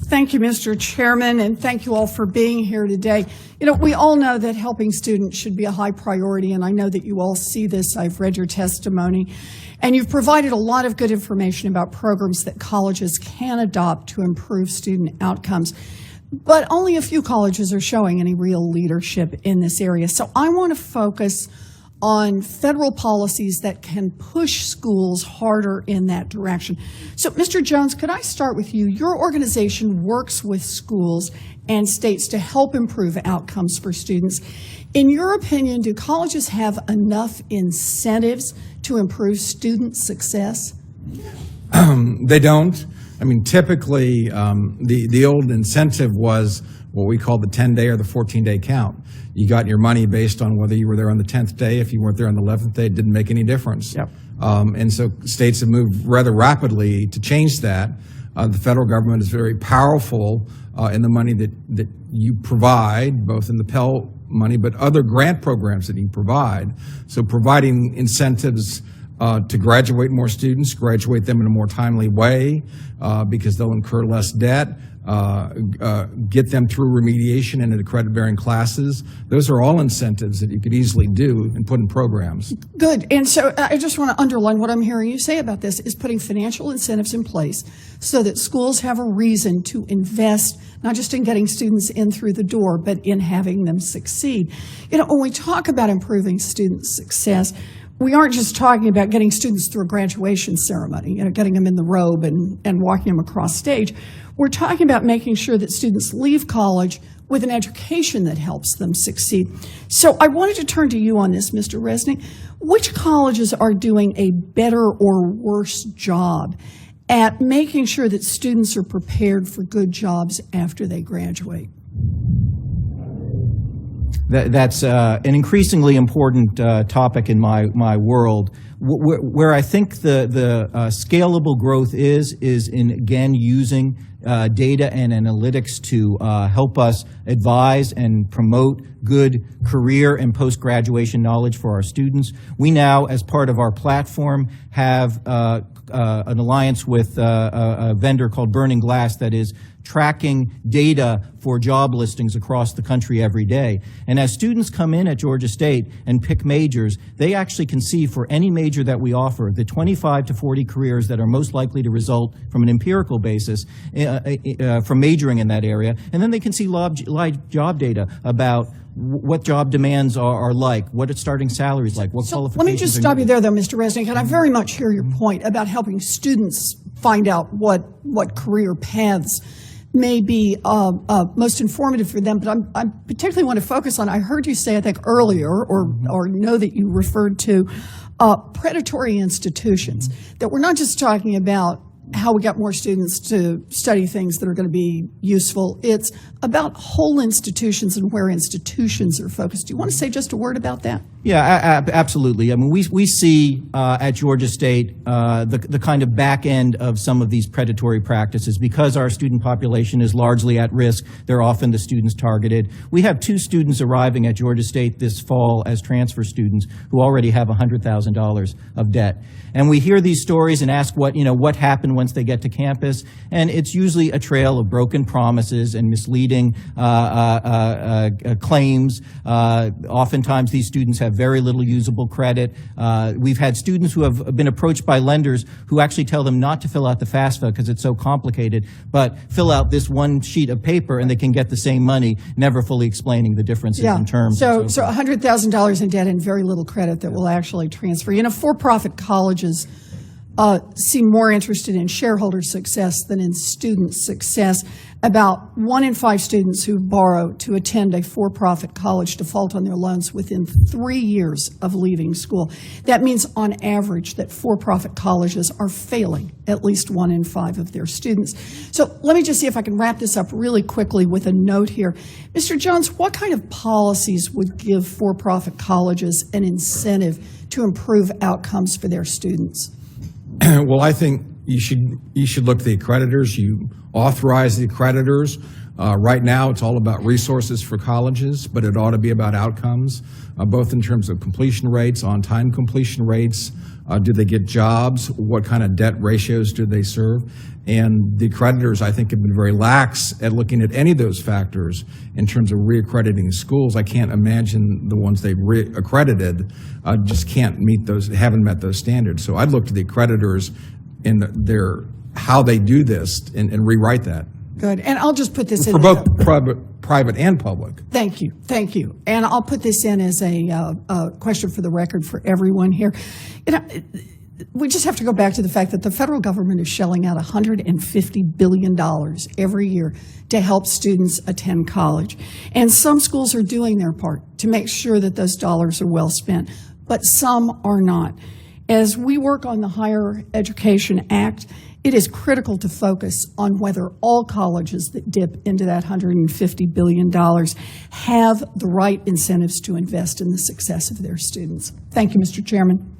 Thank you, Mr. Chairman, and thank you all for being here today. You know, we all know that helping students should be a high priority, and I know that you all see this. I've read your testimony, and you've provided a lot of good information about programs that colleges can adopt to improve student outcomes. But only a few colleges are showing any real leadership in this area. So I want to focus on federal policies that can push schools harder in that direction. So, Mr. Jones, could I start with you? Your organization works with schools and states to help improve outcomes for students. In your opinion, do colleges have enough incentives to improve student success? They don't. I mean, typically, the old incentive was what we call the 10-day or the 14-day count. You got your money based on whether you were there on the 10th day. If you weren't there on the 11th day, it didn't make any difference. Yep. And so states have moved rather rapidly to change that. The federal government is very powerful in the money that you provide, both in the Pell money, but other grant programs that you provide. So providing incentives to graduate more students, graduate them in a more timely way, because they'll incur less debt, get them through remediation and into credit-bearing classes. Those are all incentives that you could easily do and put in programs. Good. And so I just want to underline what I'm hearing you say about this is putting financial incentives in place so that schools have a reason to invest, not just in getting students in through the door, but in having them succeed. You know, when we talk about improving student success, we aren't just talking about getting students through a graduation ceremony, you know, getting them in the robe and walking them across stage. We're talking about making sure that students leave college with an education that helps them succeed. So I wanted to turn to you on this, Mr. Renick. Which colleges are doing a better or worse job at making sure that students are prepared for good jobs after they graduate? That's an increasingly important topic in my world. Where I think the scalable growth is in, again, using data and analytics to help us advise and promote good career and post-graduation knowledge for our students. We now, as part of our platform, have an alliance with a vendor called Burning Glass that is tracking data for job listings across the country every day. And as students come in at Georgia State and pick majors, they actually can see for any major that we offer the 25 to 40 careers that are most likely to result from an empirical basis from majoring in that area. And then they can see live job data about what job demands are like, what its starting salaries like, what qualifications. Let me just stop you there, though, Mr. Renick, and I very much hear your point about helping students find out what career paths may be most informative for them, but I particularly want to focus on, I heard you say, I think earlier, or know that you referred to predatory institutions, that we're not just talking about how we get more students to study things that are going to be useful. It's about whole institutions and where institutions are focused. Do you want to say just a word about that? Yeah, absolutely. I mean, we see at Georgia State the kind of back end of some of these predatory practices. Because our student population is largely at risk, they're often the students targeted. We have 2 students arriving at Georgia State this fall as transfer students who already have $100,000 of debt. And we hear these stories and ask what happened once they get to campus. And it's usually a trail of broken promises and misleading claims. Oftentimes these students have very little usable credit. We've had students who have been approached by lenders who actually tell them not to fill out the FAFSA because it's so complicated, but fill out this one sheet of paper and they can get the same money, never fully explaining the differences in terms. So $100,000 in debt and very little credit that will actually transfer. You know, for-profit colleges seem more interested in shareholder success than in student success. About 1 in 5 students who borrow to attend a for-profit college default on their loans within 3 years of leaving school. That means, on average, that for-profit colleges are failing at least 1 in 5 of their students. So let me just see if I can wrap this up really quickly with a note here. Mr. Jones, what kind of policies would give for-profit colleges an incentive to improve outcomes for their students? Well, I think you should look at the accreditors. You authorize the accreditors. Right now, it's all about resources for colleges, but it ought to be about outcomes, both in terms of completion rates, on-time completion rates, Do they get jobs? What kind of debt ratios do they serve? And the accreditors, I think, have been very lax at looking at any of those factors in terms of reaccrediting schools. I can't imagine the ones they've reaccredited just haven't met those standards. So I'd look to the accreditors in how they do this and rewrite that. Good. And I'll just put this in. For both private and public. Thank you. Thank you. And I'll put this in as a question for the record for everyone here. We just have to go back to the fact that the federal government is shelling out $150 billion every year to help students attend college. And some schools are doing their part to make sure that those dollars are well spent, but some are not. As we work on the Higher Education Act, it is critical to focus on whether all colleges that dip into that $150 billion have the right incentives to invest in the success of their students. Thank you, Mr. Chairman.